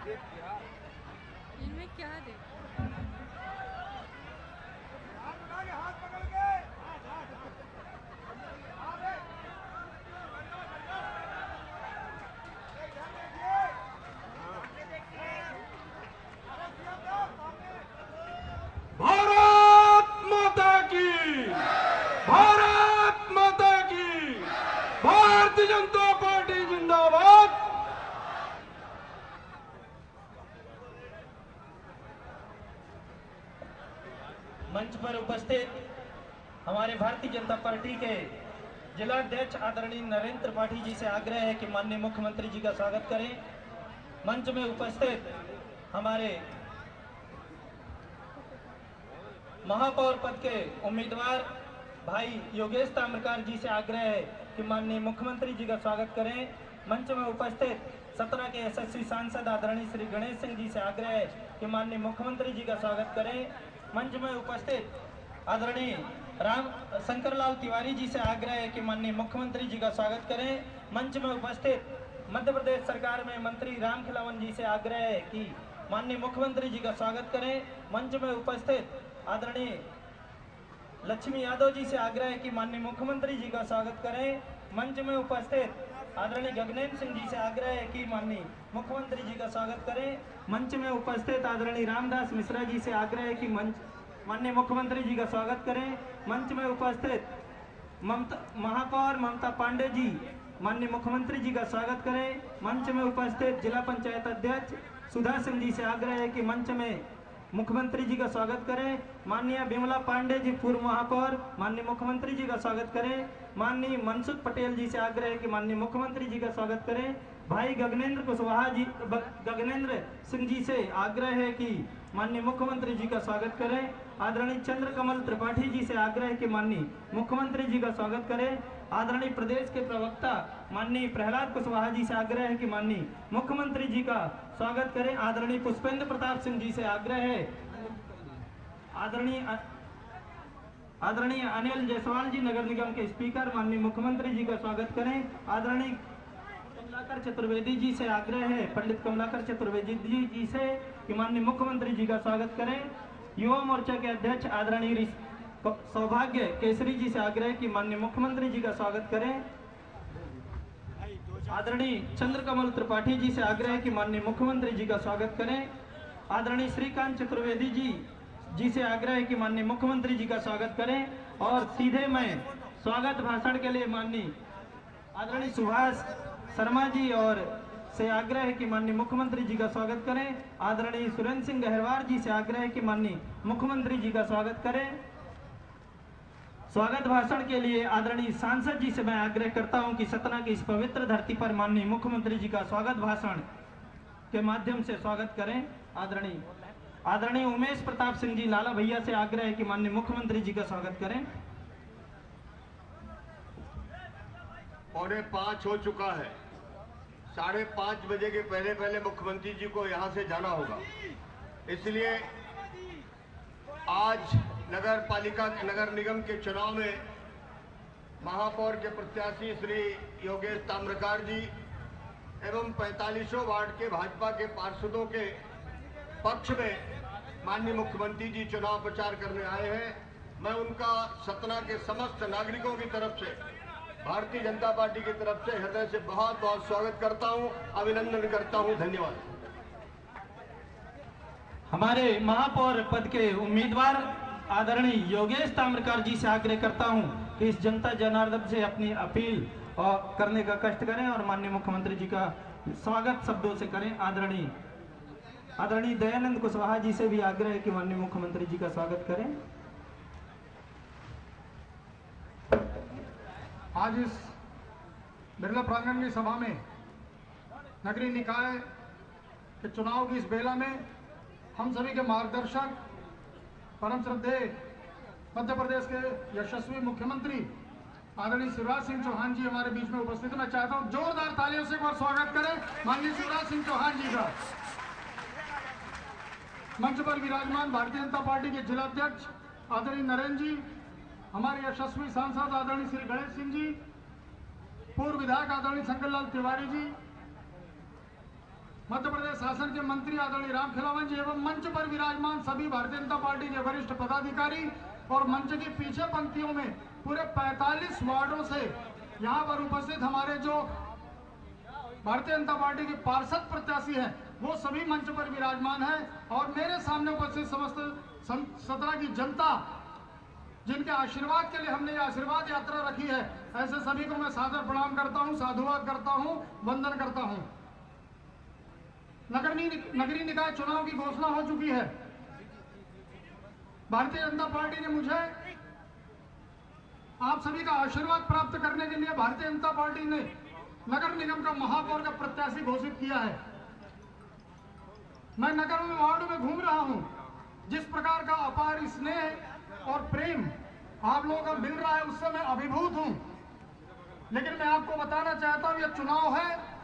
इनमें क्या दे? भारत माता की, भारत माता की, भारतीय जनता पार्टी जिंदाबाद। मंच पर उपस्थित हमारे भारतीय जनता पार्टी के जिला अध्यक्ष आदरणीय नरेंद्र त्रिपाठी जी से आग्रह है कि माननीय मुख्यमंत्री जी का स्वागत करें। मंच में उपस्थित हमारे महापौर पद के उम्मीदवार भाई योगेश ताम्रकार जी से आग्रह है कि माननीय मुख्यमंत्री जी का स्वागत करें। मंच में उपस्थित सतना के यशस्वी सांसद आदरणीय श्री गणेश सिंह जी से आग्रह है कि माननीय मुख्यमंत्री जी का स्वागत करें। मंच में उपस्थित आदरणीय राम शंकरलाल तिवारी जी से आग्रह है कि माननीय मुख्यमंत्री जी का स्वागत करें। मंच में उपस्थित मध्य प्रदेश सरकार में मंत्री राम खिलावन जी से आग्रह है कि माननीय मुख्यमंत्री जी का स्वागत करें। मंच में उपस्थित आदरणीय लक्ष्मी यादव जी से आग्रह है कि माननीय मुख्यमंत्री जी का स्वागत करें। मंच में उपस्थित आदरणीय गगनेंद्र सिंह जी से आग्रह है कि माननीय मुख्यमंत्री जी का स्वागत करें। मंच में उपस्थित आदरणीय रामदास मिश्रा जी से आग्रह है कि माननीय मुख्यमंत्री जी का स्वागत करें। मंच में उपस्थित महापौर ममता पांडे जी माननीय मुख्यमंत्री जी का स्वागत करें। मंच में उपस्थित जिला पंचायत अध्यक्ष सुधा सिंह जी से आग्रह है कि मंच में मुख्यमंत्री जी का स्वागत करें। माननीय बिमला पांडे जी पूर्व महापौर माननीय मुख्यमंत्री जी का स्वागत करें। माननीय मनसुख पटेल जी से आग्रह है कि माननीय मुख्यमंत्री जी का स्वागत करें। भाई गगनेंद्र सिंह जी से आग्रह है कि माननीय मुख्यमंत्री जी का स्वागत करें। आदरणीय चंद्रकमल त्रिपाठी जी से आग्रह है कि माननीय मुख्यमंत्री जी का स्वागत करें। आदरणीय प्रदेश के प्रवक्ता माननीय प्रहलाद कुशवाहा जी से आग्रह है कि माननीय मुख्यमंत्री जी का स्वागत करें। आदरणीय पुष्पेंद्र प्रताप सिंह जी से आग्रह है आदरणीय अनिल जायसवाल जी नगर निगम के स्पीकर माननीय मुख्यमंत्री जी का स्वागत करें। आदरणीय कमलाकर चतुर्वेदी जी से आग्रह है पंडित कमलाकर चतुर्वेदी जी से कि माननीय मुख्यमंत्री जी का स्वागत करें। युवा मोर्चा के अध्यक्ष आदरणीय सौभाग्य केसरी जी से आग्रह है कि माननीय मुख्यमंत्री जी का स्वागत करें। आदरणीय चंद्रकमल त्रिपाठी जी से आग्रह है कि माननीय मुख्यमंत्री जी का स्वागत करें। आदरणीय श्रीकांत चतुर्वेदी जी से आग्रह है कि माननीय मुख्यमंत्री जी का स्वागत करें। और सीधे मैं स्वागत भाषण के लिए माननीय आदरणीय सुभाष शर्मा जी और से आग्रह है कि माननीय मुख्यमंत्री जी का स्वागत करें। आदरणीय सुरेंद्र सिंह गहरवार जी से आग्रह है कि माननीय मुख्यमंत्री जी का स्वागत करें। स्वागत भाषण के लिए आदरणीय सांसद जी से मैं आग्रह करता हूं कि सतना की इस पवित्र धरती पर माननीय मुख्यमंत्री जी का स्वागत भाषण के माध्यम से स्वागत करें। आदरणीय उमेश प्रताप सिंह जी लाला भैया से आग्रह है कि माननीय मुख्यमंत्री जी का स्वागत करें। 4:45 हो चुका है। 5:30 बजे के पहले मुख्यमंत्री जी को यहां से जाना होगा। इसलिए आज नगर निगम के चुनाव में महापौर के प्रत्याशी श्री योगेश ताम्रकार जी एवं 45 वार्ड के भाजपा के पार्षदों के पक्ष में माननीय मुख्यमंत्री जी चुनाव प्रचार करने आए हैं। मैं उनका सतना के समस्त नागरिकों की तरफ से, भारतीय जनता पार्टी की तरफ से हृदय से बहुत बहुत स्वागत करता हूं, अभिनंदन करता हूं। धन्यवाद। हमारे महापौर पद के उम्मीदवार आदरणीय योगेश ताम्रकार जी से आग्रह करता हूं कि इस जनता जनार्दन से अपनी अपील करने का कष्ट करें और माननीय मुख्यमंत्री जी का स्वागत शब्दों से करें। आदरणीय दयानंद कुशवाहा जी से भी आग्रह है कि माननीय मुख्यमंत्री जी का स्वागत करें। आज इस बिरला प्रांगण की सभा में नगरीय निकाय के चुनाव की इस बेला में हम सभी के मार्गदर्शक परम श्रद्धेय मध्य प्रदेश के यशस्वी मुख्यमंत्री आदरणीय शिवराज सिंह चौहान जी हमारे बीच में उपस्थित है। मैं चाहता हूं जोरदार तालियों से एक बार स्वागत करें माननीय शिवराज सिंह चौहान जी का। मंच पर विराजमान भारतीय जनता पार्टी के जिला अध्यक्ष आदरणीय नरेंद्र जी, हमारे यशस्वी सांसद आदरणीय श्री गणेश सिंह जी, पूर्व विधायक आदरणीय शंकरलाल तिवारी जी, मध्य प्रदेश शासन के मंत्री आदरणीय राम खिलावन जी एवं मंच पर विराजमान सभी भारतीय जनता पार्टी के वरिष्ठ पदाधिकारी और मंच की पीछे पंक्तियों में पूरे 45 वार्डों से यहाँ पर उपस्थित हमारे जो भारतीय जनता पार्टी के पार्षद प्रत्याशी हैं वो सभी मंच पर विराजमान हैं और मेरे सामने उपस्थित समस्त सतना की जनता जिनके आशीर्वाद के लिए हमने ये आशीर्वाद यात्रा रखी है, ऐसे सभी को मैं सादर प्रणाम करता हूं, साधुवाद करता हूं, वंदन करता हूं। नगरीय निकाय चुनाव की घोषणा हो चुकी है। भारतीय जनता पार्टी ने मुझे आप सभी का आशीर्वाद प्राप्त करने के लिए भारतीय जनता पार्टी ने नगर निगम का महापौर का प्रत्याशी घोषित किया है। मैं नगर में वार्ड में घूम रहा हूं, जिस प्रकार का अपार स्नेह और प्रेम आप लोगों का मिल रहा है उससे मैं अभिभूत हूं। लेकिन मैं आपको बताना चाहता हूं, यह चुनाव है,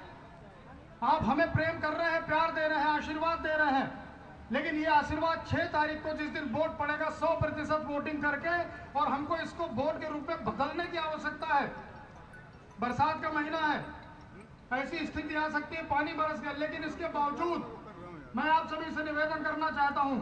आप हमें प्रेम कर रहे हैं, प्यार दे रहे हैं, आशीर्वाद दे रहे हैं, लेकिन ये आशीर्वाद 6 तारीख को जिस दिन वोट पड़ेगा 100% वोटिंग करके और हमको इसको वोट के रूप में बदलने की आवश्यकता है। बरसात का महीना है, ऐसी स्थिति आ सकती है, पानी बरस गया, लेकिन इसके बावजूद मैं आप सभी से निवेदन करना चाहता हूं,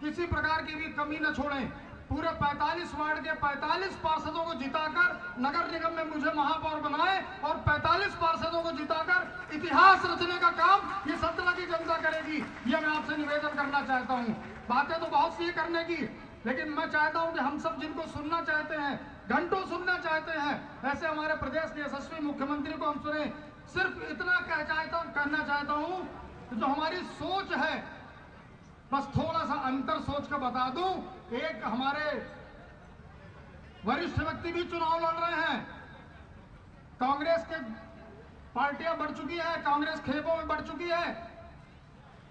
किसी प्रकार की भी कमी न छोड़ें। पूरे 45 वार्ड के 45 पार्षदों को जिताकर नगर निगम में मुझे महापौर बनाए और 45 पार्षदों को जिताकर इतिहास रचने का काम ये सतना की जनता करेगी। ये मैं आपसे निवेदन करना चाहता हूं। बातें तो बहुत सी करने की, लेकिन मैं चाहता हूं कि हम सब जिनको सुनना चाहते हैं, घंटों सुनना चाहते हैं, ऐसे हमारे प्रदेश के यशस्वी मुख्यमंत्री को हम सुने। सिर्फ इतना कहना चाहता हूं, जो हमारी सोच है, बस थोड़ा सा अंतर सोच का बता दूं। एक हमारे वरिष्ठ व्यक्ति भी चुनाव लड़ रहे हैं, कांग्रेस के पार्टियां बढ़ चुकी है, कांग्रेस खेपों में बढ़ चुकी है,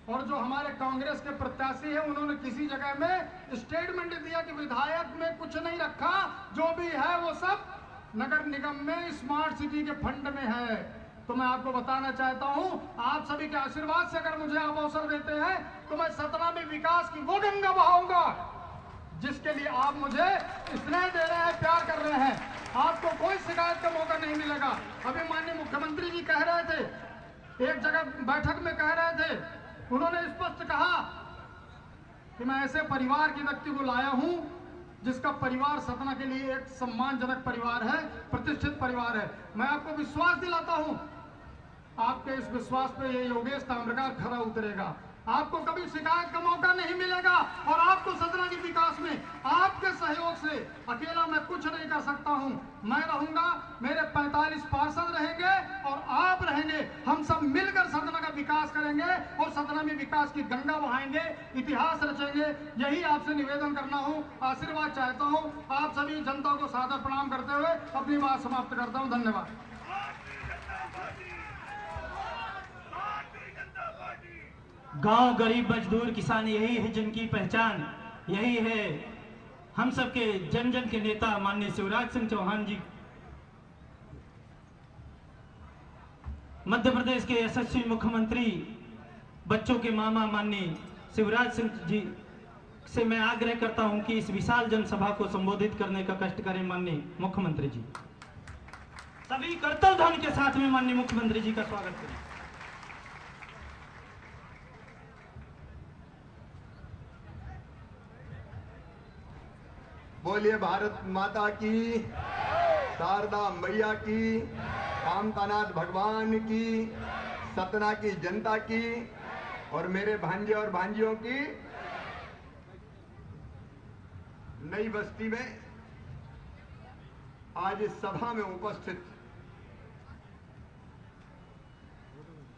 और जो हमारे कांग्रेस के प्रत्याशी हैं उन्होंने किसी जगह में स्टेटमेंट दिया कि विधायक में कुछ नहीं रखा, जो भी है वो सब नगर निगम में स्मार्ट सिटी के फंड में है। तो मैं आपको बताना चाहता हूं, आप सभी के आशीर्वाद से अगर मुझे आप अवसर देते हैं तो मैं सतना में विकास की वो गंगा बहाऊंगा जिसके लिए आप मुझे स्नेह दे रहे हैं, प्यार कर रहे हैं। आपको कोई शिकायत का मौका नहीं मिलेगा। अभी माननीय मुख्यमंत्री जी कह रहे थे, एक जगह बैठक में कह रहे थे, उन्होंने स्पष्ट कहा कि मैं ऐसे परिवार की व्यक्ति को लाया हूं जिसका परिवार सतना के लिए एक सम्मानजनक परिवार है, प्रतिष्ठित परिवार है। मैं आपको विश्वास दिलाता हूं, आपके इस विश्वास पे ये योगेश ताम्रकार खरा उतरेगा। आपको कभी शिकायत का मौका नहीं मिलेगा और आपको सतना के विकास में आपके सहयोग से अकेला मैं कुछ नहीं कर सकता हूं। मैं रहूंगा, मेरे 45 पार्षद रहेंगे और आप रहेंगे। हम सब मिलकर सतना का विकास करेंगे और सतना में विकास की गंगा बहाएंगे, इतिहास रचेंगे। यही आपसे निवेदन करना हूं, आशीर्वाद चाहता हूं। आप सभी जनता को सादर प्रणाम करते हुए अपनी बात समाप्त करता हूं। धन्यवाद। गांव, गरीब, मजदूर, किसान, यही है जिनकी पहचान, यही है हम सबके जन जन के नेता माननीय शिवराज सिंह चौहान जी। मध्य प्रदेश के यशस्वी मुख्यमंत्री, बच्चों के मामा माननीय शिवराज सिंह जी से मैं आग्रह करता हूं कि इस विशाल जनसभा को संबोधित करने का कष्ट करें माननीय मुख्यमंत्री जी। सभी करतल ध्वनि के साथ में माननीय मुख्यमंत्री जी का स्वागत करें। बोलिए भारत माता की, शारदा मैया की, कामतानाथ भगवान की, सतना की जनता की और मेरे भांजे और भांजियों की। नई बस्ती में आज इस सभा में उपस्थित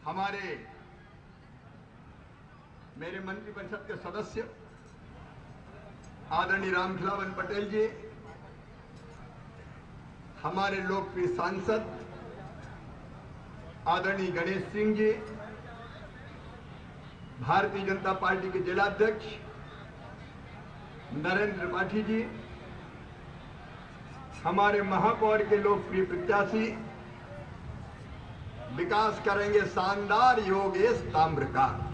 हमारे मेरे मंत्रिपरिषद के सदस्य आदरणीय रामखिलावन पटेल जी, हमारे लोकप्रिय सांसद आदरणीय गणेश सिंह जी, भारतीय जनता पार्टी के जिलाध्यक्ष नरेंद्र त्रिपाठी जी, हमारे महापौर के लोकप्रिय प्रत्याशी विकास करेंगे शानदार योगेश ताम्रकार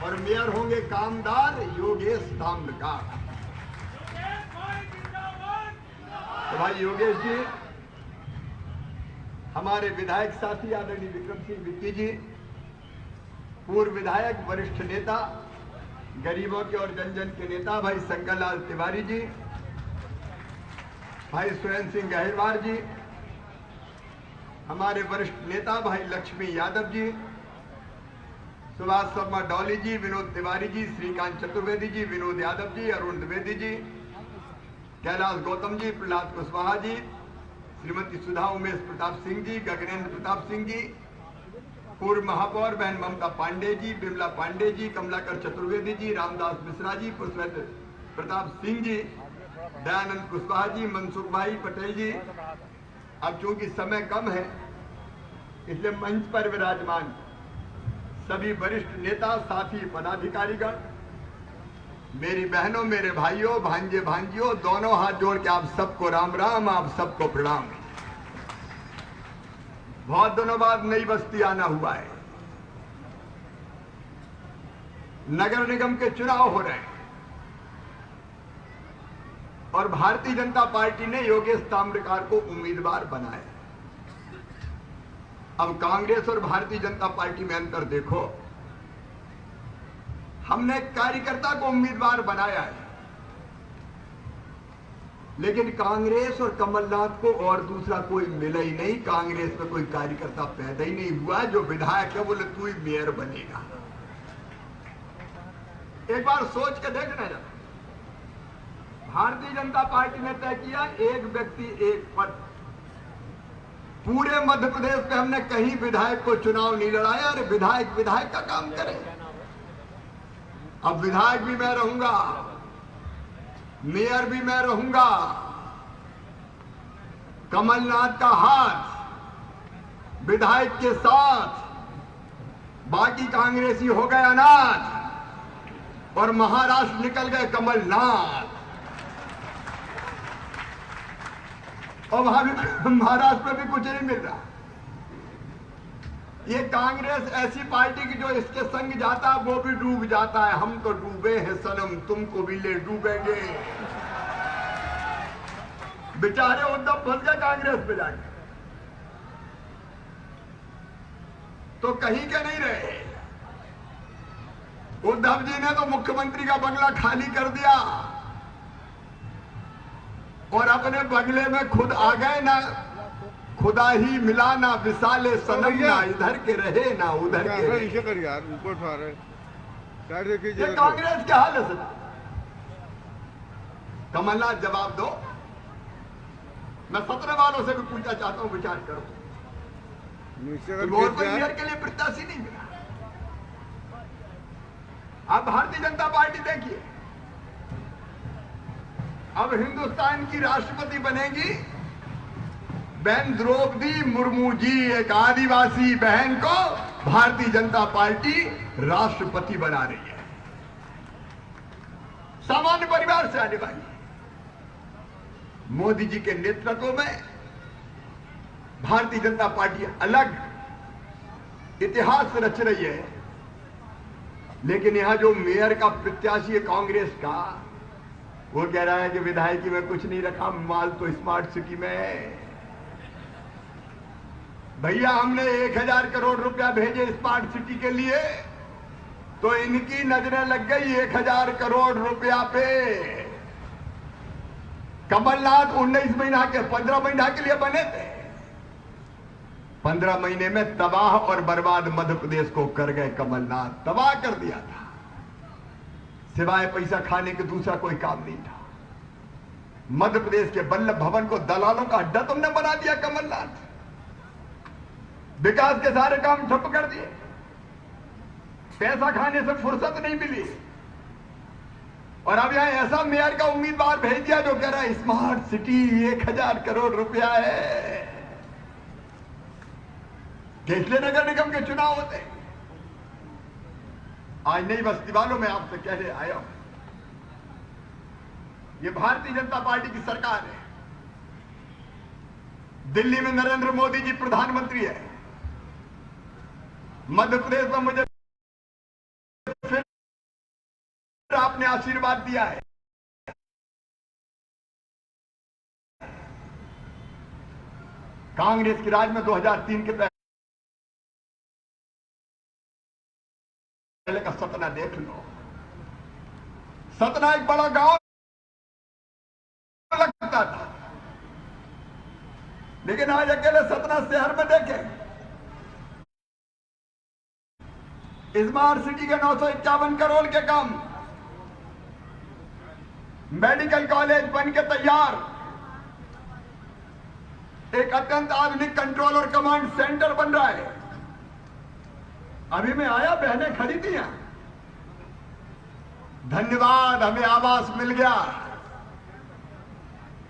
और मेयर होंगे कामदार योगेश ताम्रकार। तो भाई योगेश जी, हमारे विधायक साथी आदरणीय विक्रम सिंह विक्की जी, पूर्व विधायक वरिष्ठ नेता, गरीबों के और जन जन के नेता भाई शंकर लाल तिवारी जी, भाई सुरेंद्र सिंह गहरवार जी, हमारे वरिष्ठ नेता भाई लक्ष्मी यादव जी, सुभाष शर्मा डॉली जी, विनोद तिवारी जी, श्रीकांत चतुर्वेदी जी, विनोद यादव जी, अरुण द्विवेदी जी, कैलाश गौतम जी, प्रहलाद कुशवाहा जी, श्रीमती सुधा उमेश प्रताप सिंह जी, गगनेन्द्र प्रताप सिंह जी, पूर्व महापौर बहन ममता पांडे जी, बिमला पांडे जी, कमलाकर चतुर्वेदी जी, रामदास मिश्रा जी, पुष्पेंद्र प्रताप सिंह जी, दयानंद कुशवाहा जी, मनसुख भाई पटेल जी। अब चूंकि समय कम है इसलिए मंच पर विराजमान सभी वरिष्ठ नेता, साथी, पदाधिकारीगण, मेरी बहनों, मेरे भाइयों, भांजे भांजियों, दोनों हाथ जोड़ के आप सबको राम राम, आप सबको प्रणाम। बहुत दिनों बाद नई बस्ती आना हुआ है। नगर निगम के चुनाव हो रहे हैं और भारतीय जनता पार्टी ने योगेश ताम्रकार को उम्मीदवार बनाया। अब कांग्रेस और भारतीय जनता पार्टी में अंतर देखो। हमने एक कार्यकर्ता को उम्मीदवार बनाया है, लेकिन कांग्रेस और कमलनाथ को और दूसरा कोई मिला ही नहीं। कांग्रेस में कोई कार्यकर्ता पैदा ही नहीं हुआ। जो विधायक है बोले तू ही मेयर बनेगा। एक बार सोच के देखना जरा। भारतीय जनता पार्टी ने तय किया एक व्यक्ति एक पद। पूरे मध्य प्रदेश में हमने कहीं विधायक को चुनाव नहीं लड़ाया। अरे विधायक विधायक का काम करे। अब विधायक भी मैं रहूंगा, मेयर भी मैं रहूंगा। कमलनाथ का हाथ विधायक के साथ, बाकी कांग्रेसी हो गए अनाथ और महाराष्ट्र निकल गए कमलनाथ। और महाराष्ट्र में भी कुछ नहीं मिल रहा। ये कांग्रेस ऐसी पार्टी की जो इसके संग जाता है वो भी डूब जाता है। हम तो डूबे हैं सनम, तुमको भी ले डूबेंगे। बेचारे उद्धव फंस गए कांग्रेस में जाके, तो कहीं के नहीं रहे। उद्धव जी ने तो मुख्यमंत्री का बंगला खाली कर दिया और अपने बंगले में खुद आ गए। ना खुदा ही मिला, ना विशाले सनम, ना इधर के रहे ना उधर के रहे। ये कांग्रेस क्या हाल है सर? कमलनाथ जवाब दो। मैं 17 वालों से भी पूछना चाहता हूं, विचार करो। और कोई मेयर के लिए प्रत्याशी नहीं मिला। आप भारतीय जनता पार्टी देखिए, अब हिंदुस्तान की राष्ट्रपति बनेगी बहन द्रौपदी मुर्मू जी। एक आदिवासी बहन को भारतीय जनता पार्टी राष्ट्रपति बना रही है। सामान्य परिवार से आने वाली। मोदी जी के नेतृत्व में भारतीय जनता पार्टी अलग इतिहास रच रही है। लेकिन यहां जो मेयर का प्रत्याशी है कांग्रेस का, वो कह रहा है कि विधायकी में कुछ नहीं रखा, माल तो स्मार्ट सिटी में है। भैया हमने 1000 करोड़ रुपया भेजे स्मार्ट सिटी के लिए, तो इनकी नजरें लग गई 1000 करोड़ रुपया पे। कमलनाथ 19 महीना के 15 महीना के लिए बने थे। 15 महीने में तबाह और बर्बाद मध्य प्रदेश को कर गए कमलनाथ। तबाह कर दिया था। सिवाय पैसा खाने के दूसरा कोई काम नहीं था। मध्य प्रदेश के वल्लभ भवन को दलालों का अड्डा तुमने बना दिया कमलनाथ। विकास के सारे काम ठप कर दिए। पैसा खाने से फुर्सत नहीं मिली। और अब यहां ऐसा मेयर का उम्मीदवार भेज दिया जो कह रहा है स्मार्ट सिटी 1000 करोड़ रुपया है। इसलिए नगर निगम के चुनाव होते हैं। आज नई बस्ती वालों में आपसे कहने आया हूं, ये भारतीय जनता पार्टी की सरकार है। दिल्ली में नरेंद्र मोदी जी प्रधानमंत्री है। मध्य प्रदेश में मुझे फिर आपने आशीर्वाद दिया है। कांग्रेस के राज में 2003 के पहले का सतना देख लो। सतना एक बड़ा गांव लगता था, लेकिन आज अकेले सतना शहर में देखें, स्मार्ट सिटी के 951 करोड़ के काम, मेडिकल कॉलेज बन के तैयार, एक अत्यंत आधुनिक कंट्रोल और कमांड सेंटर बन रहा है। अभी मैं आया, बहनें खड़ी थी यहां, धन्यवाद हमें आवास मिल गया।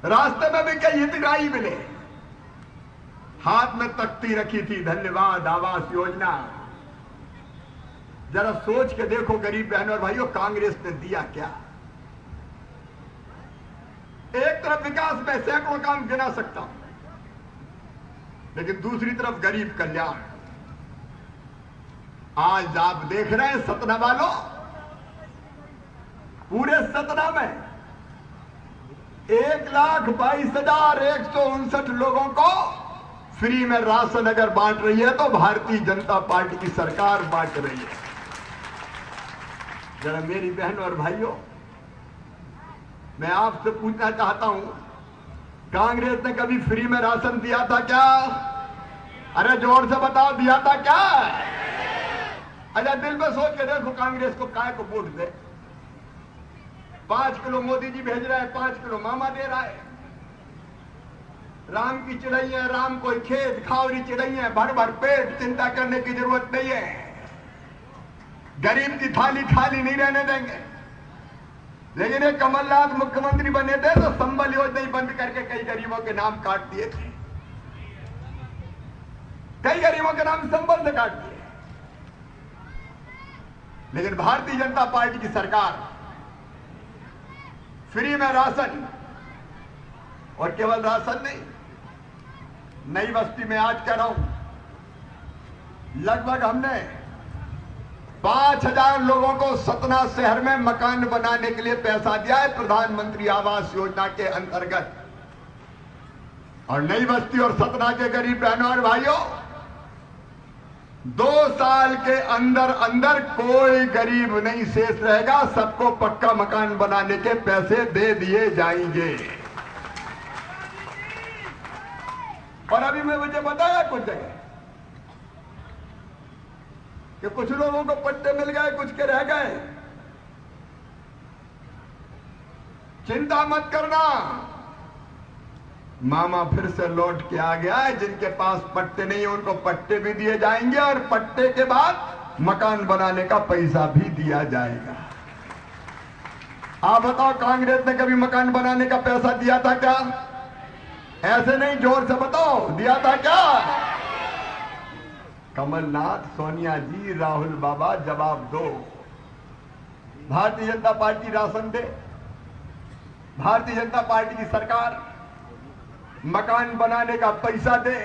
रास्ते में भी कई हितग्राही मिले, हाथ में तख्ती रखी थी, धन्यवाद आवास योजना। जरा सोच के देखो गरीब बहनों और भाइयों, कांग्रेस ने दिया क्या? एक तरफ विकास में सैकड़ों काम गिना सकता हूं, लेकिन दूसरी तरफ गरीब कल्याण। आज आप देख रहे हैं सतना वालों, पूरे सतना में 1,22,159 लोगों को फ्री में राशन अगर बांट रही है तो भारतीय जनता पार्टी की सरकार बांट रही है। जरा मेरी बहनों और भाइयों, मैं आपसे पूछना चाहता हूं, कांग्रेस ने कभी फ्री में राशन दिया था क्या? अरे जोर से बताओ, दिया था क्या? अच्छा दिल में सोच के देखो, कांग्रेस को काय को वोट दे। 5 किलो मोदी जी भेज रहे हैं, 5 किलो मामा दे रहा है। राम की चिड़ैया, राम कोई खेत खावरी चिड़ैया, भर भर पेट, चिंता करने की जरूरत नहीं है। गरीब की थाली खाली नहीं रहने देंगे। लेकिन एक कमलनाथ मुख्यमंत्री बने थे तो संबल योजना ही बंद करके कई गरीबों के नाम काट दिए थे, कई गरीबों के नाम संबल से काट दिए। लेकिन भारतीय जनता पार्टी की सरकार फ्री में राशन, और केवल राशन नहीं, नई बस्ती में आज कह रहा हूं, लगभग हमने 5,000 लोगों को सतना शहर में मकान बनाने के लिए पैसा दिया है प्रधानमंत्री आवास योजना के अंतर्गत। और नई बस्ती और सतना के गरीब बहनों और भाइयों, 2 साल के अंदर अंदर कोई गरीब नहीं शेष रहेगा, सबको पक्का मकान बनाने के पैसे दे दिए जाएंगे। और अभी मैं मुझे बताया कुछ जगह कि कुछ लोगों को पट्टे मिल गए, कुछ के रह गए। चिंता मत करना, मामा फिर से लौट के आ गया है। जिनके पास पट्टे नहीं है उनको पट्टे भी दिए जाएंगे, और पट्टे के बाद मकान बनाने का पैसा भी दिया जाएगा। आप बताओ, कांग्रेस ने कभी मकान बनाने का पैसा दिया था क्या? ऐसे नहीं, जोर से बताओ, दिया था क्या? कमलनाथ, सोनिया जी, राहुल बाबा, जवाब दो। भारतीय जनता पार्टी राशन दे, भारतीय जनता पार्टी की सरकार मकान बनाने का पैसा दे,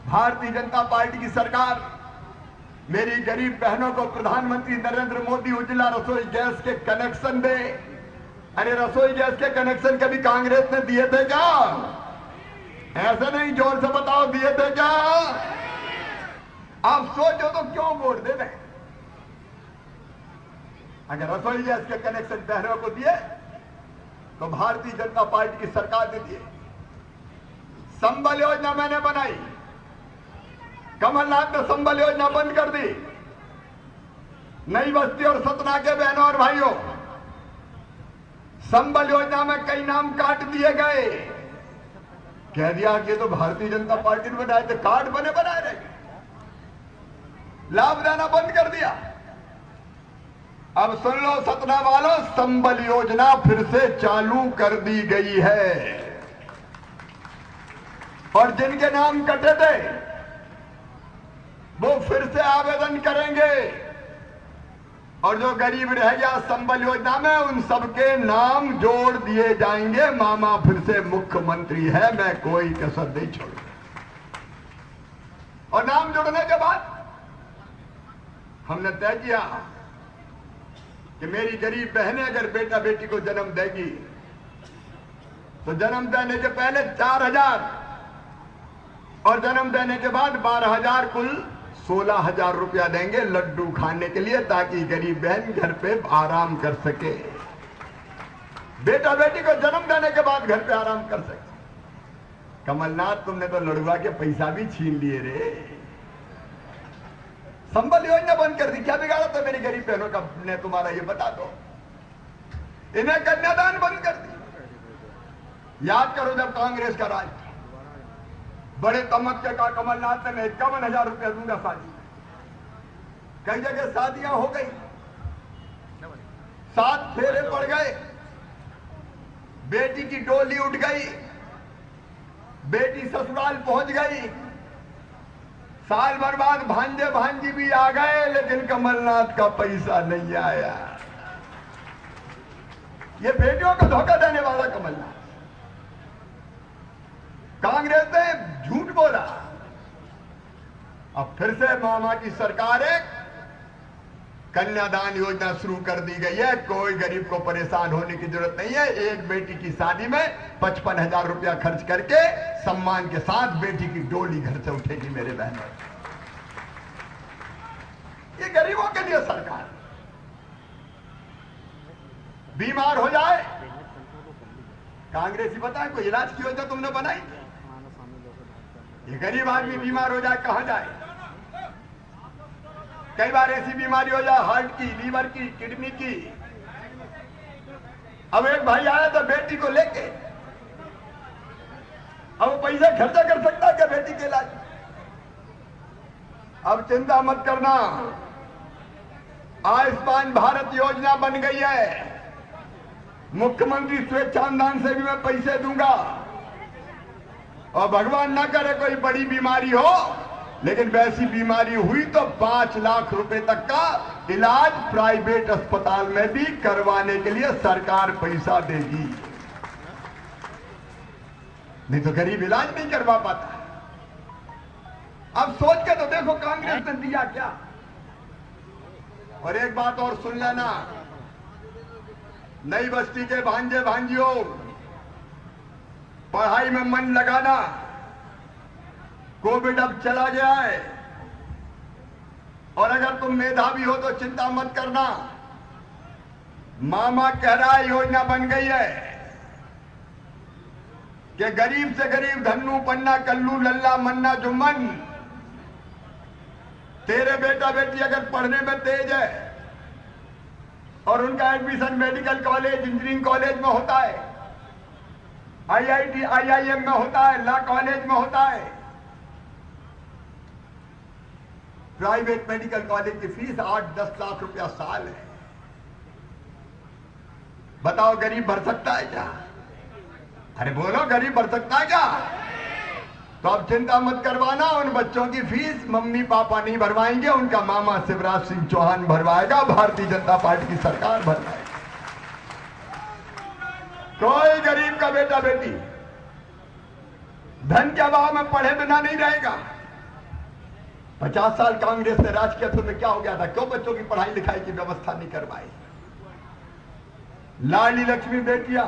भारतीय जनता पार्टी की सरकार मेरी गरीब बहनों को प्रधानमंत्री नरेंद्र मोदी उज्ज्वला रसोई गैस के कनेक्शन दे। अरे रसोई गैस के कनेक्शन कभी कांग्रेस ने दिए थे क्या? ऐसा नहीं, जोर से बताओ, दिए थे क्या? आप सोचो तो क्यों वोट दे रहे? अगर रसोई गैस के कनेक्शन बहनों को दिए तो भारतीय जनता पार्टी की सरकार ने दिए। संबल योजना मैंने बनाई, कमलनाथ ने संबल योजना बंद कर दी। नई बस्ती और सतना के बहनों और भाइयों, संबल योजना में कई नाम काट दिए गए। कह दिया कि तो भारतीय जनता पार्टी ने बनाए थे, कार्ड बने बनाए रहे, लाभ देना बंद कर दिया। अब सुन लो सतना वालों, संबल योजना फिर से चालू कर दी गई है, और जिनके नाम कटे थे वो फिर से आवेदन करेंगे, और जो गरीब रह गया संबल योजना में उन सबके नाम जोड़ दिए जाएंगे। मामा फिर से मुख्यमंत्री है, मैं कोई कसर नहीं छोड़ूंगा। और नाम जोड़ने के बाद हमने तय किया कि मेरी गरीब बहनें अगर बेटा बेटी को जन्म देगी तो जन्म देने के पहले 4,000 और जन्म देने के बाद 12,000 कुल 16,000 रुपया देंगे लड्डू खाने के लिए, ताकि गरीब बहन घर पे आराम कर सके, बेटा बेटी को जन्म देने के बाद घर पे आराम कर सके। कमलनाथ, तुमने तो लड़ुआ के पैसा भी छीन लिए रे। संबल योजना बंद कर दी, क्या बिगाड़ा था मेरी गरीब बहनों का ने तुम्हारा, ये बता दो। इन्हें कन्यादान बंद कर दी। याद करो जब कांग्रेस का राज था, बड़े तमक्के का कमलनाथ ने, मैं 51,000 रुपया दूंगा शादी, कई जगह शादियां हो गई, 7 फेरे पड़ गए, बेटी की डोली उठ गई, बेटी ससुराल पहुंच गई, साल भर बाद भांजे भांजी भी आ गए, लेकिन कमलनाथ का पैसा नहीं आया। ये बेटियों को धोखा देने वाला कमलनाथ। कांग्रेस ने झूठ बोला। अब फिर से मामा की सरकार एक कन्यादान योजना शुरू कर दी गई है। कोई गरीब को परेशान होने की जरूरत नहीं है। एक बेटी की शादी में 55,000 रुपया खर्च करके सम्मान के साथ बेटी की डोली घर से उठेगी मेरे बहनों। ये गरीबों के लिए सरकार। बीमार हो जाए, कांग्रेसी बताए कोई इलाज की योजना तुमने बनाई? ये गरीब आदमी बीमार हो जाए कहां जाए? कई बार ऐसी बीमारी हो जाए, हार्ट की, लीवर की, किडनी की। अब एक भाई आया था बेटी को लेके, अब वो पैसा खर्चा कर सकता है क्या बेटी के इलाज? अब चिंता मत करना, आयुष्मान भारत योजना बन गई है। मुख्यमंत्री स्वेच्छानुदान से भी मैं पैसे दूंगा, और भगवान ना करे कोई बड़ी बीमारी हो, लेकिन वैसी बीमारी हुई तो 5 लाख रुपए तक का इलाज प्राइवेट अस्पताल में भी करवाने के लिए सरकार पैसा देगी। नहीं तो गरीब इलाज नहीं करवा पाता। अब सोच के तो देखो कांग्रेस ने दिया क्या। और एक बात और सुन लेना, नई बस्ती के भांजे भांजियों, पढ़ाई में मन लगाना। कोविड अब चला गया है, और अगर तुम मेधावी हो तो चिंता मत करना। मामा कह रहा है योजना बन गई है कि गरीब से गरीब, धन्नू पन्ना कल्लू लल्ला मन्ना जुम्मन, तेरे बेटा बेटी अगर पढ़ने में तेज है और उनका admission medical college, engineering college में होता है, IIT IIM में होता है, लॉ कॉलेज में होता है, प्राइवेट मेडिकल कॉलेज की फीस 8-10 लाख रुपया साल है। बताओ गरीब भर सकता है क्या? अरे बोलो, गरीब भर सकता है क्या? तो अब चिंता मत करवाना, उन बच्चों की फीस मम्मी पापा नहीं भरवाएंगे, उनका मामा शिवराज सिंह चौहान भरवाएगा, भारतीय जनता पार्टी की सरकार भरवाएगी। कोई गरीब का बेटा बेटी धन के अभाव में पढ़े बिना नहीं रहेगा। 50 साल कांग्रेस ने राज किया, तो क्या हो गया था? क्यों बच्चों की पढ़ाई लिखाई की व्यवस्था नहीं करवाई? लाडली लक्ष्मी बेटियां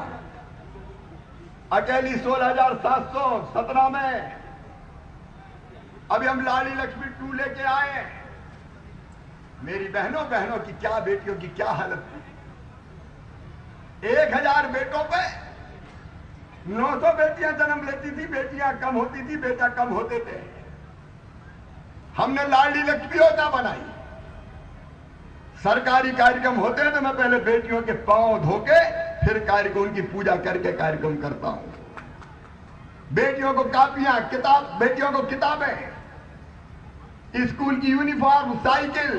अकेली 16,717 में, अभी हम लाडली लक्ष्मी 2 लेके आए। मेरी बहनों की क्या, बेटियों की क्या हालत थी। 1000 बेटों पे 900 बेटियां जन्म लेती थी, बेटियां कम होती थी, बेटा कम होते थे। हमने लाडली लक्ष्मी योजना बनाई। सरकारी कार्यक्रम होते हैं तो मैं पहले बेटियों के पांव धोके फिर कार्यक्रम, उनकी पूजा करके कार्यक्रम करता हूं। बेटियों को कापियां, किताब, बेटियों को किताबें, स्कूल की यूनिफॉर्म, साइकिल।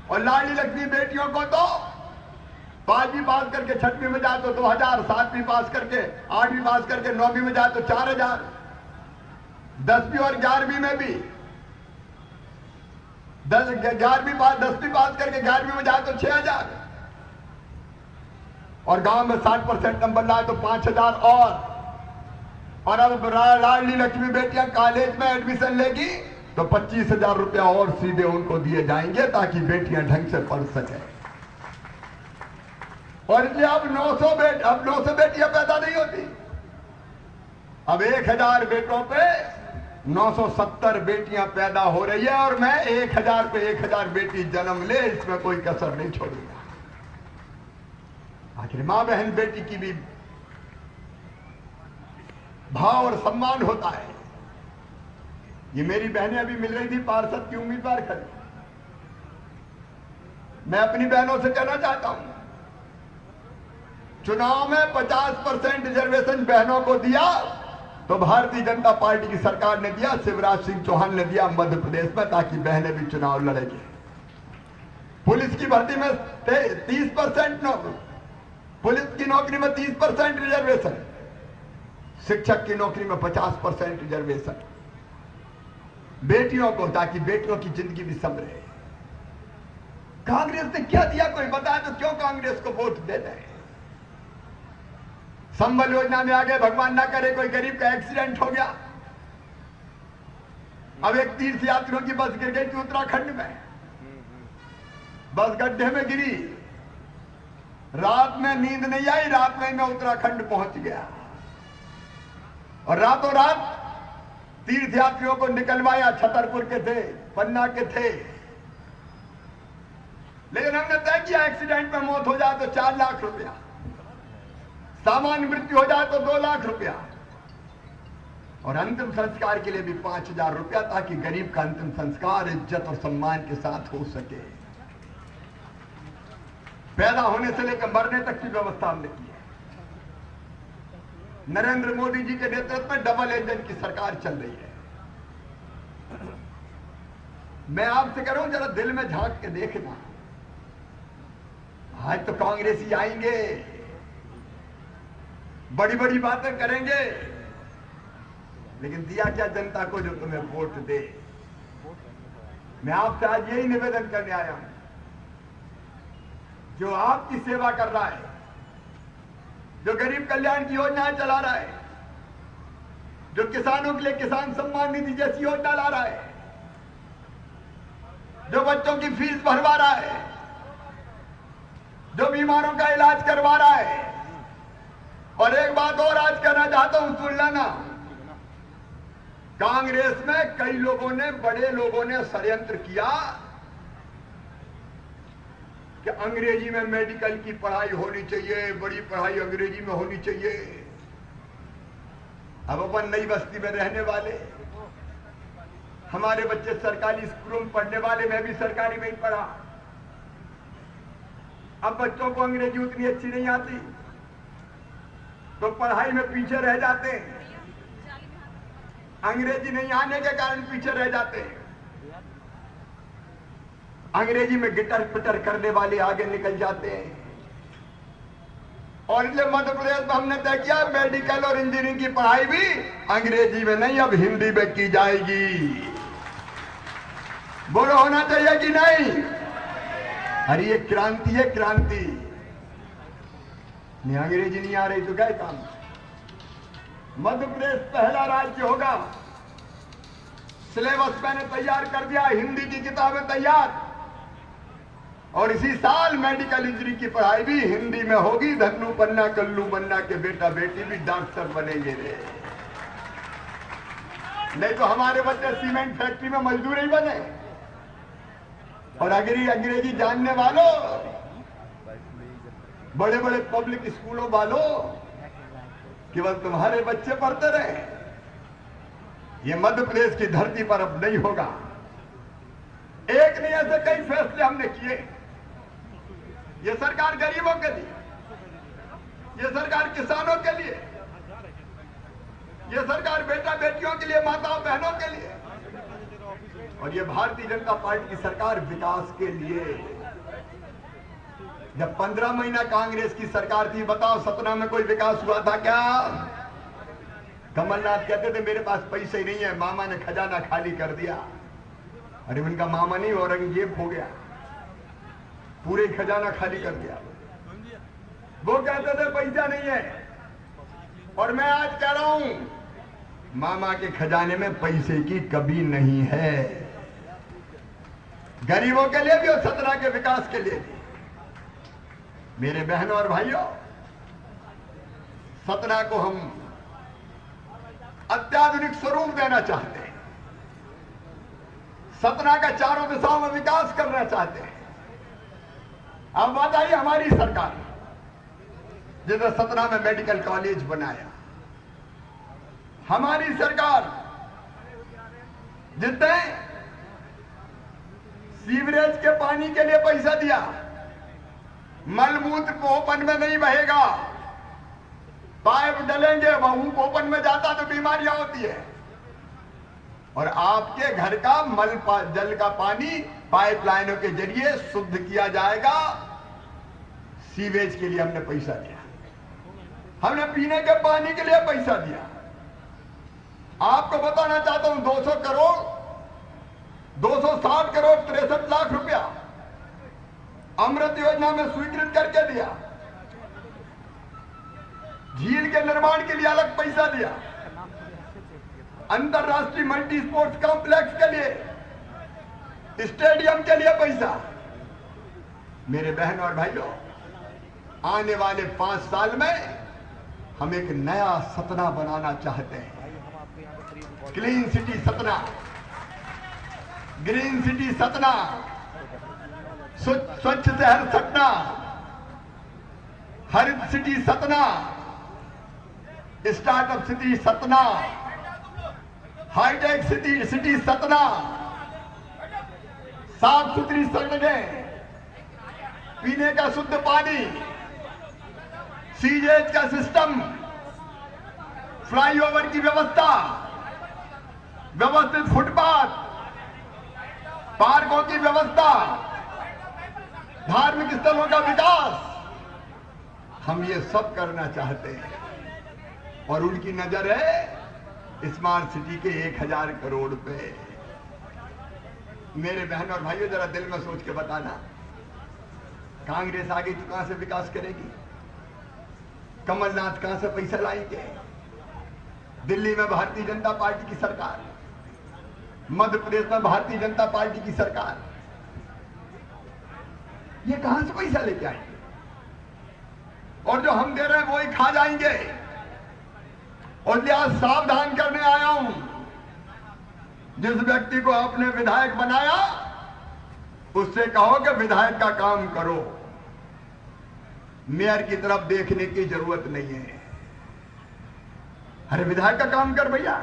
और लाडली लक्ष्मी बेटियों को तो 5वीं पास करके 6वीं में जाए तो 2000, 7वीं पास करके 8वीं पास करके 9वीं में जाए तो 4000, 10वीं और 11वीं में भी 11वीं पास, 10वीं पास करके 11वीं में जाए तो 6000, और गांव में 60% नंबर लाए तो 5000 और अब लाडली लक्ष्मी बेटियां कॉलेज में एडमिशन लेगी तो 25,000 रुपया और सीधे उनको दिए जाएंगे, ताकि बेटियां ढंग से पढ़ सके। और इसलिए अब 900 बेटियां पैदा नहीं होती। अब 1000 बेटों पे 970 बेटियां पैदा हो रही है और मैं 1000 पे 1000 बेटी जन्म ले इसमें कोई कसर नहीं छोड़ूंगा। आखिर मां बहन बेटी की भी भाव और सम्मान होता है। ये मेरी बहनें अभी मिल रही थी, पार्षद की उम्मीदवार खड़ी। मैं अपनी बहनों से कहना चाहता हूं, चुनाव में 50% रिजर्वेशन बहनों को दिया तो भारतीय जनता पार्टी की सरकार ने दिया, शिवराज सिंह चौहान ने दिया मध्य प्रदेश में, ताकि बहनें भी चुनाव लड़ेंगी। पुलिस की भर्ती में 30% पुलिस की नौकरी में 30% रिजर्वेशन, शिक्षक की नौकरी में 50% रिजर्वेशन बेटियों को, ताकि बेटियों की जिंदगी भी संभले। कांग्रेस ने क्या दिया कोई बताए तो क्यों कांग्रेस को वोट दे रहे? संबल योजना में आगे, भगवान ना करे कोई गरीब का एक्सीडेंट हो गया। अब एक तीर्थ यात्रियों की बस गिर गई थी उत्तराखंड में, बस गड्ढे में गिरी, रात में नींद नहीं आई, रात में मैं उत्तराखंड पहुंच गया और रातों रात तीर्थ यात्रियों को निकलवाया। छतरपुर के थे, पन्ना के थे, लेकिन हमने तय किया एक्सीडेंट में मौत हो जाए तो 4 लाख रुपया, सामान्य मृत्यु हो जाए तो 2 लाख रुपया और अंतिम संस्कार के लिए भी 5000 रुपया, ताकि गरीब का अंतिम संस्कार इज्जत और सम्मान के साथ हो सके। पैदा होने से लेकर मरने तक की व्यवस्था हमने की है। नरेंद्र मोदी जी के नेतृत्व में डबल इंजन की सरकार चल रही है। मैं आपसे कह रहा हूं, जरा दिल में झांक के देखना। आज तो कांग्रेसी आएंगे, बड़ी बड़ी बातें करेंगे, लेकिन दिया क्या जनता को जो तुम्हें वोट दे। मैं आपसे आज यही निवेदन करने आया हूं, जो आपकी सेवा कर रहा है, जो गरीब कल्याण की योजनाएं चला रहा है, जो किसानों के लिए किसान सम्मान निधि जैसी योजना ला रहा है, जो बच्चों की फीस भरवा रहा है, जो बीमारों का इलाज करवा रहा है। और एक बात और आज कहना चाहता हूं, सुन लेना, कांग्रेस में कई लोगों ने, बड़े लोगों ने षड्यंत्र किया कि अंग्रेजी में मेडिकल की पढ़ाई होनी चाहिए, बड़ी पढ़ाई अंग्रेजी में होनी चाहिए। अब अपन नई बस्ती में रहने वाले, हमारे बच्चे सरकारी स्कूलों में पढ़ने वाले, मैं भी सरकारी में ही पढ़ा। अब बच्चों को अंग्रेजी उतनी अच्छी नहीं आती तो पढ़ाई में पीछे रह जाते हैं, अंग्रेजी नहीं आने के कारण पीछे रह जाते हैं। अंग्रेजी में गिटर पिटर करने वाले आगे निकल जाते हैं। और इसलिए मध्य प्रदेश में हमने तय किया मेडिकल और इंजीनियरिंग की पढ़ाई भी अंग्रेजी में नहीं, अब हिंदी में की जाएगी। बोलो होना चाहिए कि नहीं? अरे ये क्रांति है, क्रांति। नहीं अंग्रेजी नहीं आ रही तो क्या काम? मध्य प्रदेश पहला राज्य होगा, सिलेबस मैंने तैयार कर दिया, हिंदी की किताबें तैयार, और इसी साल मेडिकल इंजीनियरिंग की पढ़ाई भी हिंदी में होगी। धन्नू पन्ना कल्लू बन्ना के बेटा बेटी भी डॉक्टर बनेंगे रे। नहीं तो हमारे बच्चे सीमेंट फैक्ट्री में मजदूर ही बने। और अंग्रेजी जानने वालों, बड़े बड़े पब्लिक स्कूलों वालों, केवल तुम्हारे बच्चे पढ़ते रहे। ये मध्य प्रदेश की धरती पर अब नहीं होगा। एक नहीं, ऐसे कई फैसले हमने किए। ये सरकार गरीबों के लिए, ये सरकार किसानों के लिए, ये सरकार बेटा बेटियों के लिए, माताओं बहनों के लिए, और ये भारतीय जनता पार्टी की सरकार विकास के लिए। जब 15 महीना कांग्रेस की सरकार थी, बताओ सतना में कोई विकास हुआ था क्या? कमलनाथ कहते थे मेरे पास पैसे ही नहीं है, मामा ने खजाना खाली कर दिया। अरे उनका मामा नहीं, औरंगजेब हो गया, पूरे खजाना खाली कर दिया। वो कहते थे पैसा नहीं है, और मैं आज कह रहा हूं मामा के खजाने में पैसे की कमी नहीं है। गरीबों के लिए भी और सतना के विकास के लिए भी। मेरे बहनों और भाइयों, सतना को हम अत्याधुनिक स्वरूप देना चाहते हैं, सतना का चारों दिशाओं में विकास करना चाहते हैं। अब बात आई हमारी सरकार, जिसने सतना में मेडिकल कॉलेज बनाया। हमारी सरकार जिसने सीवरेज के पानी के लिए पैसा दिया, मलमूत्र ओपन में नहीं बहेगा, पाइप डलेंगे, वह ओपन में जाता तो बीमारियां होती है। और आपके घर का जल का पानी पाइपलाइनों के जरिए शुद्ध किया जाएगा। सीवेज के लिए हमने पैसा दिया, हमने पीने के पानी के लिए पैसा दिया। आपको बताना चाहता हूं 200 करोड़ 260 करोड़ 63 लाख रुपया अमृत योजना में स्वीकृत करके दिया। झील के निर्माण के लिए अलग पैसा दिया, अंतरराष्ट्रीय मल्टी स्पोर्ट्स कॉम्प्लेक्स के लिए, स्टेडियम के लिए पैसा। मेरे बहन और भाइयों, आने वाले 5 साल में हम एक नया सतना बनाना चाहते हैं। Clean city Satna, green city Satna, स्वच्छ शहर सतना, हरित city Satna, startup city Satna, high tech city Satna, साफ सुथरी सड़कें, पीने का शुद्ध पानी, सीवेज का सिस्टम, फ्लाईओवर की व्यवस्था, व्यवस्थित फुटपाथ, पार्कों की व्यवस्था, धार्मिक स्थलों का विकास। हम ये सब करना चाहते हैं और उनकी नजर है स्मार्ट सिटी के 1000 करोड़ पे। मेरे बहन और भाइयों, जरा दिल में सोच के बताना, कांग्रेस आगे तो कहां से विकास करेगी? कमलनाथ कहां से पैसा लाएंगे? दिल्ली में भारतीय जनता पार्टी की सरकार, मध्य प्रदेश में भारतीय जनता पार्टी की सरकार, ये कहां से पैसा लेके आएंगे? और जो हम दे रहे हैं वो ही खा जाएंगे। और लिहाज सावधान करने आया हूं, जिस व्यक्ति को आपने विधायक बनाया उससे कहो कि विधायक का काम करो, मेयर की तरफ देखने की जरूरत नहीं है। अरे विधायक का काम कर भैया,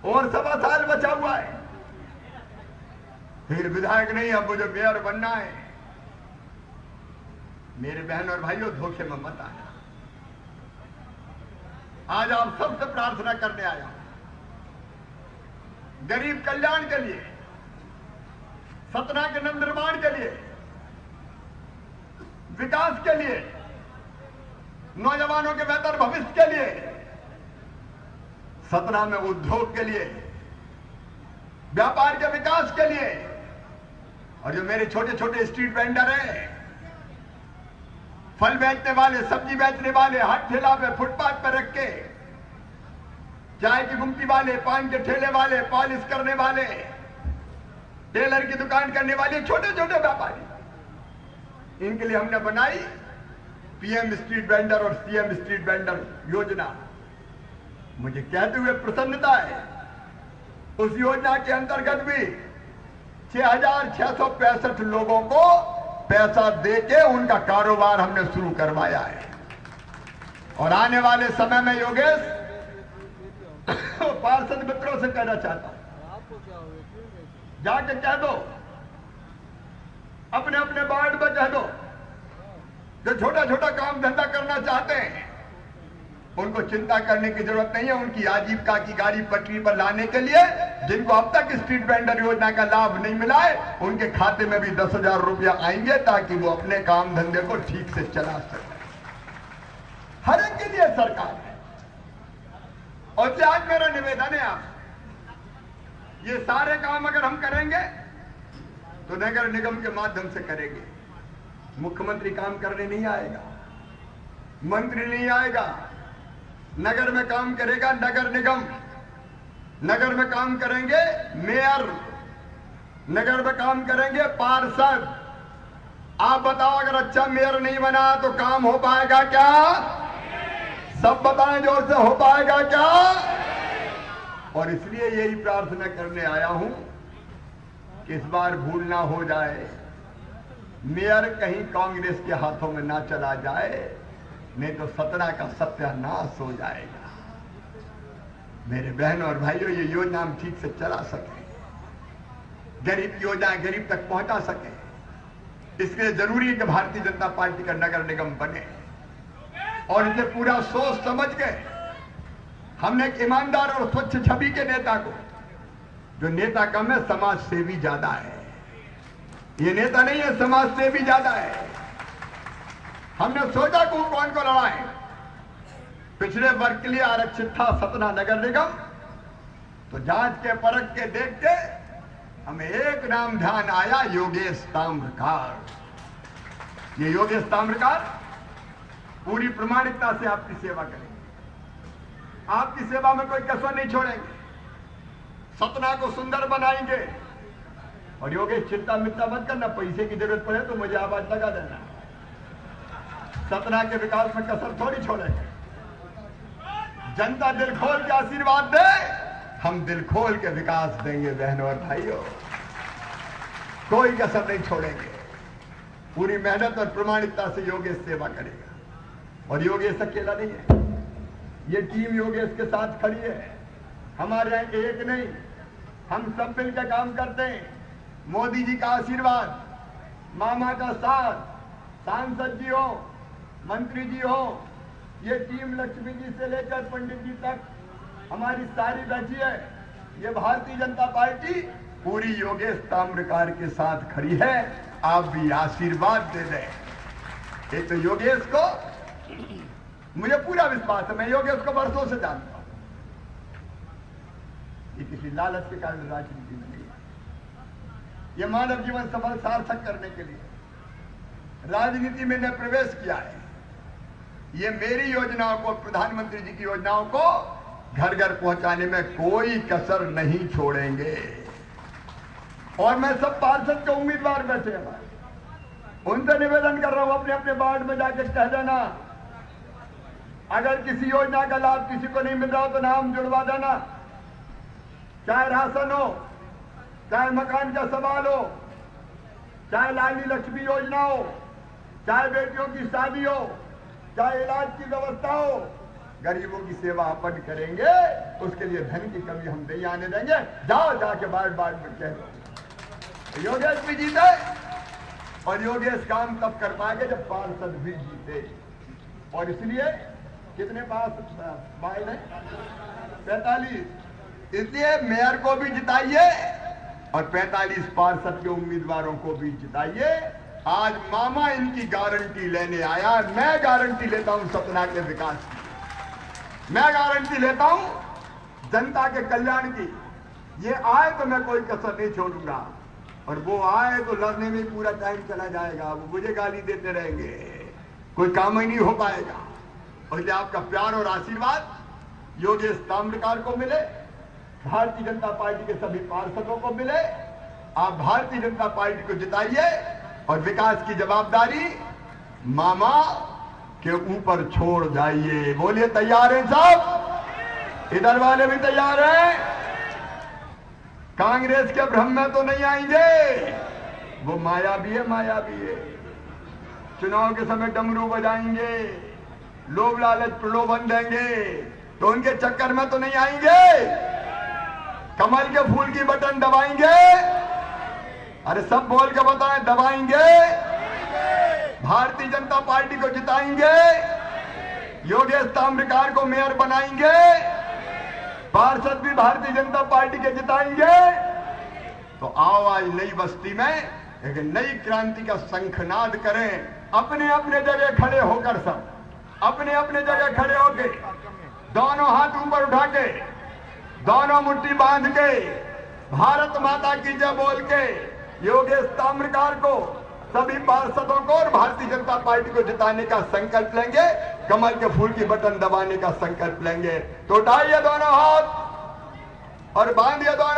और 1.25 साल बचा हुआ है, फिर विधायक नहीं, अब मुझे मेयर बनना है। मेरे बहन और भाइयों, धोखे में मत आना। आज आप सबसे प्रार्थना करने आया, गरीब कल्याण के लिए, सतना के नवनिर्माण के लिए, विकास के लिए, नौजवानों के बेहतर भविष्य के लिए, सतना में उद्योग के लिए, व्यापार के विकास के लिए। और जो मेरे छोटे छोटे स्ट्रीट वेंडर हैं, फल बेचने वाले, सब्जी बेचने वाले, हाथ ठेला पे, फुटपाथ पर रख के, चाय की गुमटी वाले, पान के ठेले वाले, पॉलिश करने वाले, टेलर की दुकान करने वाले, छोटे छोटे व्यापारी, इनके लिए हमने बनाई पीएम स्ट्रीट वेंडर और सीएम स्ट्रीट वेंडर योजना। मुझे कहते हुए प्रसन्नता है, उस योजना के अंतर्गत भी 6665 लोगों को पैसा देके उनका कारोबार हमने शुरू करवाया है। और आने वाले समय में योगेश, पार्षद मित्रों से कहना चाहता हूं, जाके कह दो, अपने अपने वार्ड में कह दो, जो छोटा छोटा काम धंधा करना चाहते हैं उनको चिंता करने की जरूरत नहीं है। उनकी आजीविका की गाड़ी पटरी पर लाने के लिए, जिनको अब तक स्ट्रीट वेंडर योजना का लाभ नहीं मिला है, उनके खाते में भी 10,000 रुपया आएंगे, ताकि वो अपने काम धंधे को ठीक से चला सके। हर एक के लिए सरकार है। और आज मेरा निवेदन है, आप ये सारे काम अगर हम करेंगे तो नगर निगम के माध्यम से करेंगे। मुख्यमंत्री काम करने नहीं आएगा, मंत्री नहीं आएगा, नगर में काम करेगा नगर निगम, नगर में काम करेंगे मेयर, नगर में काम करेंगे पार्षद। आप बताओ, अगर अच्छा मेयर नहीं बना तो काम हो पाएगा क्या? सब बताएं जोर से, हो पाएगा क्या? और इसलिए यही प्रार्थना करने आया हूं कि इस बार भूल ना हो जाए, मेयर कहीं कांग्रेस के हाथों में ना चला जाए, नहीं तो सतना का सत्यानाश हो जाएगा। मेरे बहनों और भाइयों, ये योजना हम ठीक से चला सके, गरीब की योजना गरीब तक पहुंचा सके, इसके लिए जरूरी है कि भारतीय जनता पार्टी का नगर निगम बने। और इसे पूरा सोच समझ के हमने एक ईमानदार और स्वच्छ छवि के नेता को, जो नेता कम है समाज सेवी ज्यादा है, ये नेता नहीं है समाज सेवी ज्यादा है, हमने सोचा कि कौन को लड़ाए। पिछड़े वर्ग के लिए आरक्षित था सतना नगर निगम, तो जांच के परख के देख के हमें एक नाम ध्यान आया, योगेश ताम्रकार। ये योगेश ताम्रकार पूरी प्रामाणिकता से आपकी सेवा करेंगे, आपकी सेवा में कोई कसर नहीं छोड़ेंगे, सतना को सुंदर बनाएंगे। और योगेश चिंता मित्ता मत करना, पैसे की जरूरत पड़े तो मुझे आवाज लगा देना, सतना के विकास में कसर थोड़ी छोड़ेंगे। जनता दिल खोल के आशीर्वाद दे, हम दिल खोल के विकास देंगे बहनों और भाइयों, कोई कसर नहीं छोड़ेंगे। पूरी मेहनत और प्रामाणिकता से योगेश सेवा करेगा। और योगेश अकेला नहीं है, ये टीम योगेश के साथ खड़ी है। हमारे यहाँ एक नहीं, हम सब मिलकर काम करते हैं। मोदी जी का आशीर्वाद, मामा का साथ, सांसद जी हो, मंत्री जी हो, ये टीम लक्ष्मी जी से लेकर पंडित जी तक हमारी सारी बैठी है। ये भारतीय जनता पार्टी पूरी योगेश ताम्रकार के साथ खड़ी है। आप भी आशीर्वाद दे दें। एक तो योगेश को मुझे पूरा विश्वास है, मैं योगेश को वर्षों से जानता हूं, ये किसी लालच के कारण राजनीति में नहीं है। ये मानव जीवन सफल सार्थक करने के लिए राजनीति में ने प्रवेश किया है। ये मेरी योजनाओं को, प्रधानमंत्री जी की योजनाओं को घर घर पहुंचाने में कोई कसर नहीं छोड़ेंगे। और मैं सब पार्षद के उम्मीदवार बैठे हमारे, उनसे निवेदन कर रहा हूं, अपने अपने वार्ड में जाकर कह देना, अगर किसी योजना का लाभ किसी को नहीं मिल रहा हो तो नाम जुड़वा देना। चाहे राशन हो, चाहे मकान का सवाल हो, चाहे लाडली लक्ष्मी योजना हो, चाहे बेटियों की शादी हो, चाहे इलाज की व्यवस्था हो, गरीबों की सेवा अपन करेंगे। उसके लिए धन की कमी हम नहीं आने देंगे। जाओ जाके बार बार में कह दो, योगेश भी जीते। और योगेश काम तब कर पाएंगे जब पार्षद भी जीते। और इसलिए कितने पास बाइल है? 45। इसलिए मेयर को भी जिताइए और 45 पार्षद के उम्मीदवारों को भी जिताइए। आज मामा इनकी गारंटी लेने आया। मैं गारंटी लेता हूं सतना के विकास की, मैं गारंटी लेता हूं जनता के कल्याण की। ये आए तो मैं कोई कसर नहीं छोड़ूंगा, और वो आए तो लड़ने में पूरा टाइम चला जाएगा, वो मुझे गाली देते रहेंगे, कोई काम ही नहीं हो पाएगा। और इसलिए आपका प्यार और आशीर्वाद योगेश ताम्रकार को मिले, भारतीय जनता पार्टी के सभी पार्षदों को मिले। आप भारतीय जनता पार्टी को जिताइए और विकास की जवाबदारी मामा के ऊपर छोड़ जाइए। बोलिए तैयार हैं सब? इधर वाले भी तैयार हैं? कांग्रेस के भ्रम में तो नहीं आएंगे, वो माया भी है। चुनाव के समय डमरू बजाएंगे, लोभ लालच प्रलोभन देंगे, तो उनके चक्कर में तो नहीं आएंगे। कमल के फूल की बटन दबाएंगे। अरे सब बोल के बताएं, दबाएंगे। भारतीय जनता पार्टी को जिताएंगे, योगेश ताम्रकार को मेयर बनाएंगे, पार्षद भी भारतीय जनता पार्टी के जिताएंगे। तो आओ आज नई बस्ती में एक नई क्रांति का शंखनाद करें। अपने अपने जगह खड़े होकर, सब अपने अपने जगह खड़े होके, दोनों हाथ ऊपर उठा के, दोनों मुट्ठी बांध के, भारत माता की जय बोल के योगेश ताम्रकार को, सभी पार्षदों को और भारतीय जनता पार्टी को जिताने का संकल्प लेंगे। कमल के फूल की बटन दबाने का संकल्प लेंगे। तो उठाइए दोनों हाथ और बांधिए दोनों